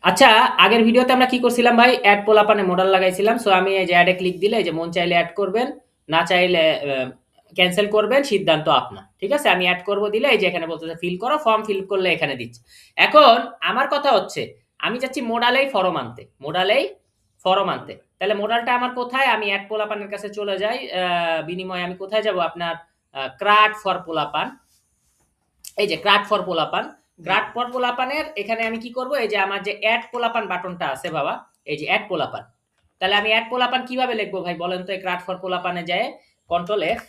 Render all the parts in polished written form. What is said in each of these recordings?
আচ্ছা, আগের ভিডিওতে আমরা কি করছিলাম ভাই? এড পোলাপানে মডাল লাগাইছিলাম। সো আমি এই যে এড এ ক্লিক দিলে এই যে মন চাইলে এড করবেন, না চাইলে ক্যানসেল করবেন, সিদ্ধান্ত আপনার। ঠিক আছে? আমি এড করব দিলে এই যে এখানে বলতেছে ফিল করো, ফর্ম ফিল করলে এখানে দিচ্ছে। এখন আমার কথা হচ্ছে আমি চাচ্ছি মডালেই ফরম আনতে। মডালেই ফরম আনতে। তাহলে মডালটা আমার কোথায়? আমি এড পোলাপানের কাছে চলে যাই। বিনিময়ে আমি কোথায় যাব? আপনার ক্রাড ফর পোলাপান। এই যে ক্রাড ফর পোলাপান, ক্রাড ফর পোলাপানের এখানে আমি কি করব? এই যে আমার যে এড পোলাপান বাটনটা আছে বাবা, এই যে এড পোলাপান। তাহলে আমি এড পোলাপান কিভাবে লিখবো ভাই বলেন তো? এই ক্রাড ফর পোলাপানে যায় কন্ট্রোল এফ,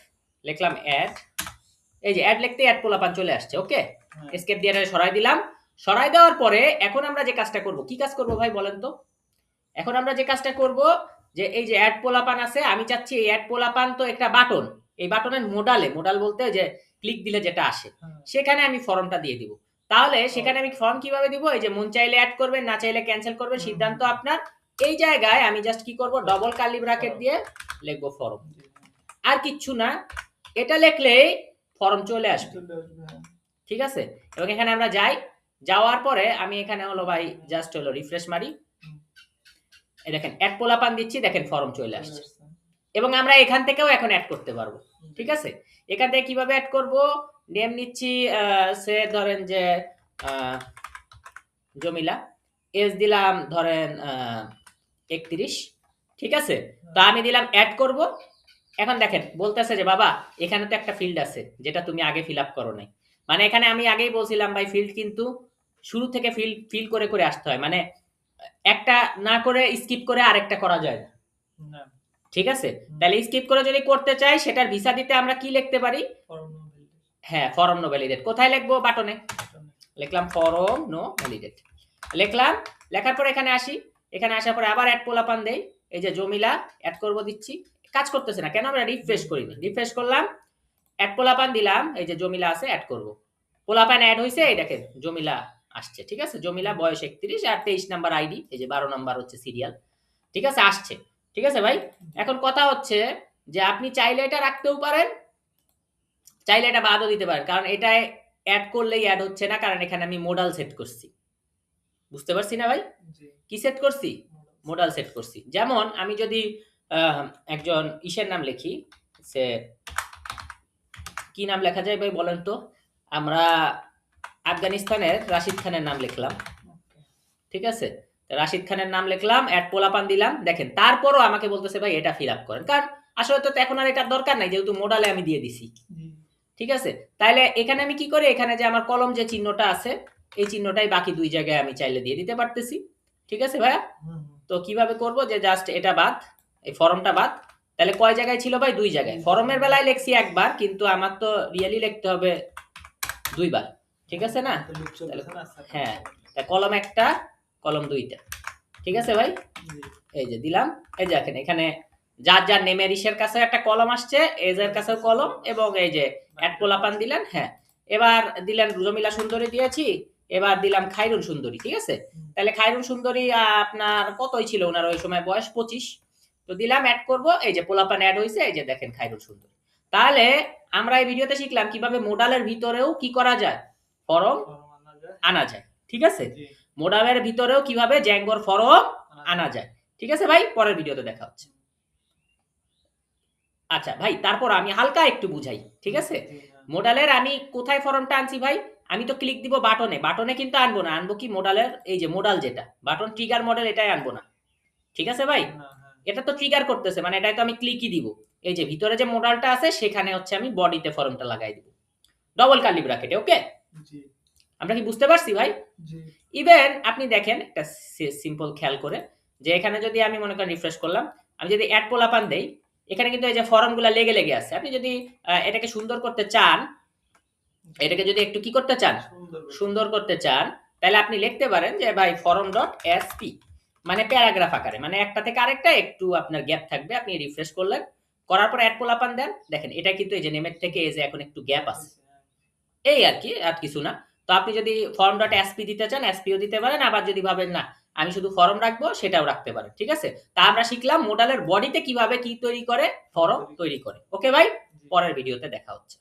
লিখলাম এড। এই যে এড লিখতে এড পোলাপান চলে আসছে। ওকে, এসকেপ দিয়ে সরাই দিলাম। সরাই দেওয়ার পরে এখন আমরা যে কাজটা করব, কি কাজ করব ভাই বলেন তো? এখন আমরা যে কাজটা করব, যে এই যে অ্যাড পোলাপান আছে, আমি চাচ্ছি এই অ্যাড পোলাপান তো একটা বাটন, এই বাটনের মোডাল বলতে যে ক্লিক দিলে যেটা আসে, সেখানে আমি ফর্মটা দিয়ে দিব। তাহলে সেখানে আমি ফর্ম কিভাবে দিব? এই যে মন চাইলে অ্যাড করবেন, না চাইলে ক্যান্সেল করবেন, সিদ্ধান্ত আপনার। এই জায়গায় আমি জাস্ট কি করব? ডবল কার্লি ব্র্যাকেট দিয়ে লিখবো ফর্ম, আর কিচ্ছু না। এটা লিখলেই ফর্ম চলে আসবে। ঠিক আছে? এবং এখানে আমরা যাই, যাওয়ার পরে আমি এখানে হলো ভাই জাস্ট হলো রিফ্রেশ মারি, এই দেখেন অ্যাড পোলাপান দিচ্ছি, দেখেন ফর্ম চলে আসছে। এবং আমরা এখান থেকেও এখন অ্যাড করতে পারবো। ঠিক আছে? এখান থেকে কিভাবে অ্যাড করব? নেম নিচ্ছি, সে ধরেন যে জমিলা, এজ দিলাম ধরেন 31। ঠিক আছে? তো আমি দিলাম অ্যাড করব। এখন দেখেন বলতেছে যে বাবা এখানে তো একটা ফিল্ড আছে যেটা তুমি আগে ফিল আপ করো নাই। মানে এখানে আমি আগেই বলছিলাম ভাই, ফিল্ড কিন্তু শুরু থেকে ফিল করে করে আসতে হয়। মানে একটা না করে স্কিপ করে আরেকটা করা যায় না। ঠিক আছে? তাহলে স্কিপ করে যদি করতে চাই, সেটার ভিসা দিতে আমরা কি লিখতে পারি? হ্যাঁ, ফরম নো ভ্যালিডেট। কোথায় লিখবো? বাটনে লিখলাম ফরম নো ভ্যালিডেট, লিখলাম। লেখার পর এখানে আসি, এখানে আসার পরে আবার অ্যাড পোলাপান দেই, এই যে জমিলা অ্যাড করব দিচ্ছি, কাজ করতেছে না কেন? আমরা রিফ্রেশ করিনি। রিফ্রেশ করলাম, অ্যাড পোলাপান দিলাম, এই যে জমিলা আছে, অ্যাড করব। পোলাপান অ্যাড হইছে, এই দেখেন জমিলা আসছে। ঠিক আছে? জমিলা, বয়স 31 আর 23 নাম্বার আইডি, এই যে 12 নাম্বার হচ্ছে সিরিয়াল। ঠিক আছে? আসছে। ঠিক আছে ভাই? এখন কথা হচ্ছে যে আপনি চাইলে এটা রাখতেও পারেন, চাইলে এটা বাদও দিতে পারেন। কারণ এটায় অ্যাড করলেই অ্যাড হচ্ছে না, কারণ এখানে আমি মোডাল সেট করছি। বুঝতে পারছি না ভাই? কি সেট করছি? মোডাল সেট করছি। যেমন আমি যদি একজন ইসের নাম লিখি, সে কি নাম লেখা যায় ভাই বলেন তো? আমরা আফগানিস্তানের রাশিদ খানের নাম লিখলাম। ঠিক আছে? রাশিদ খানের নাম লিখলাম, অ্যাড পোলাপান দিলাম। দেখেন তারপরও আমাকে বলতেছে ভাই এটা ফিল আপ করেন। কারণ আসলে তো এখন আর এটার দরকার নাই, যেহেতু মোডালে আমি দিয়ে দিছি। ঠিক আছে? তাইলে এখানে আমি কি করি? এখানে যে আমার কলম যে চিহ্নটা আছে, এই চিহ্নটাই বাকি দুই জায়গায় আমি চাইলে দিয়ে দিতে পারতেছি। ঠিক আছে ভাইয়া? তো কিভাবে করব? যে জাস্ট এটা বাদ, এই ফর্মটা বাদ। তাহলে কয় জায়গায় ছিল ভাই? দুই জায়গায়। ফর্মের বেলায় লিখছি একবার, কিন্তু আমার তো রিয়েলি লিখতে হবে দুইবার। ঠিক আছে না? হ্যাঁ, কলম একটা, কলম দুইটা। ঠিক আছে ভাই? এই যে দিলাম, এই যে দেখেন এখানে যার যার নেমের ইসের কাছে একটা কলম আসছে, এজের কাছেও কলম, এবং এই যে অ্যাড পোলাপান দিলেন। হ্যাঁ, এবার দিলেন জমিলা সুন্দরী দিয়েছি, এবার দিলাম খাইরুল সুন্দরী। ঠিক আছে? তাহলে খাইরুল সুন্দরী আপনার কতই ছিল ওনার ওই সময় বয়স? 25। তো দিলাম অ্যাড করব, এই যে পোলাপান অ্যাড হয়েছে, এই যে দেখেন খাইরুল সুন্দরী। তাহলে আমরা এই ভিডিওতে শিখলাম কিভাবে মোডালের ভিতরেও কি করা যায়? ফরম আনা যায়। ঠিক আছে? মোডালের ভিতরেও কিভাবে জ্যাঙ্গোর ফরম আনা যায়। ঠিক আছে ভাই? পরের ভিডিওতে দেখা হচ্ছে। আচ্ছা ভাই, তারপর আমি হালকা একটু বুঝাই। ঠিক আছে? মোডালের আমি কোথায় ফরমটা আনছি ভাই? আমি তো ক্লিক দিব বাটনে, বাটনে কিন্তু আনবো না। আনবো কি? মোডালের এই যে মোডাল যেটা বাটন ট্রিগার মডেল, এটাই আনবো না। ঠিক আছে ভাই? এটা তো ট্রিগার করতেছে, মানে এটাই তো আমি ক্লিকই দিব। এই যে ভিতরে যে মোডালটা আছে, সেখানে হচ্ছে আমি বডিতে ফরমটা লাগাই দিব, ডবল কার্লি ব্র্যাকেটে। ওকে, আমরা কি বুঝতে পারছি ভাই? ইভেন আপনি দেখেন একটা সিম্পল খেয়াল করে, যে এখানে যদি আমি মনে করেন রিফ্রেশ করলাম, আমি যদি অ্যাড পোলাপান দেই, এখানে কিন্তু এই যে ফর্মগুলা লেগে লেগে আছে। আপনি যদি এটাকে সুন্দর করতে চান, এটাকে যদি একটু কি করতে চান? সুন্দর করতে চান, তাহলে আপনি লিখতে পারেন যে ভাই ফর্ম ডট এসপি, মানে প্যারাগ্রাফ আকারে, মানে একটা থেকে আরেকটা একটু আপনার গ্যাপ থাকবে। আপনি রিফ্রেশ করলেন, করার পর অ্যাড পোলাপান দেন, দেখেন এটা কিন্তু এই যে নেমের থেকে এই যে এখন একটু গ্যাপ আছে, এই আর কি, আর কিছু না। তো আপনি যদি ফর্ম ডট এসপি দিতে চান, এসপিও দিতে পারেন। আবার যদি ভাবেন না আমি শুধু ফর্ম রাখবো, সেটাও রাখতে পারেন। ঠিক আছে? তা আমরা শিখলাম মোডালের বডিতে কিভাবে কি তৈরি করে, ফর্ম তৈরি করে। ওকে ভাই? পরের ভিডিওতে দেখা হচ্ছে।